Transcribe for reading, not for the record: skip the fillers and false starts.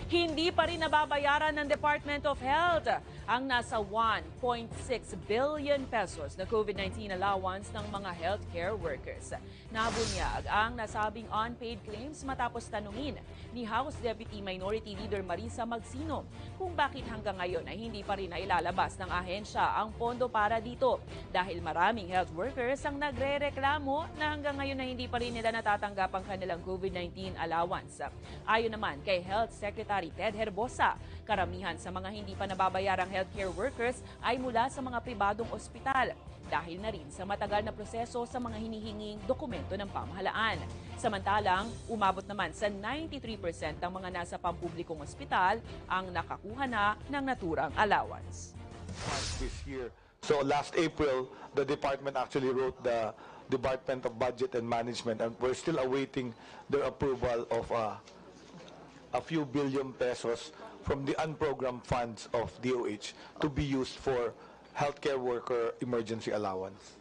Hindi pa rin nababayaran ng Department of Health ang nasa 1.6 billion pesos na COVID-19 allowance ng mga healthcare workers. Nabunyag ang nasabing unpaid claims matapos tanungin ni House Deputy Minority Leader Marisa Magsino kung bakit hanggang ngayon ay hindi pa rin nailalabas ng ahensya ang pondo para dito dahil maraming health workers ang nagre-reklamo na hanggang ngayon ay hindi pa rin nila natatanggap ang kanilang COVID-19 allowance. Ayon naman kay Health Secretary Ted Herbosa, karamihan sa mga hindi pa nababayarang healthcare workers ay mula sa mga pribadong ospital dahil na rin sa matagal na proseso sa mga hinihinging dokumento ng pamahalaan. Samantalang, umabot naman sa 93% ng mga nasa pampublikong ospital ang nakakuha na ng naturang allowance. This year. So last April, the department actually wrote the Department of Budget and Management, and we're still awaiting their approval of a few billion pesos from the unprogrammed funds of DOH to be used for healthcare worker emergency allowance.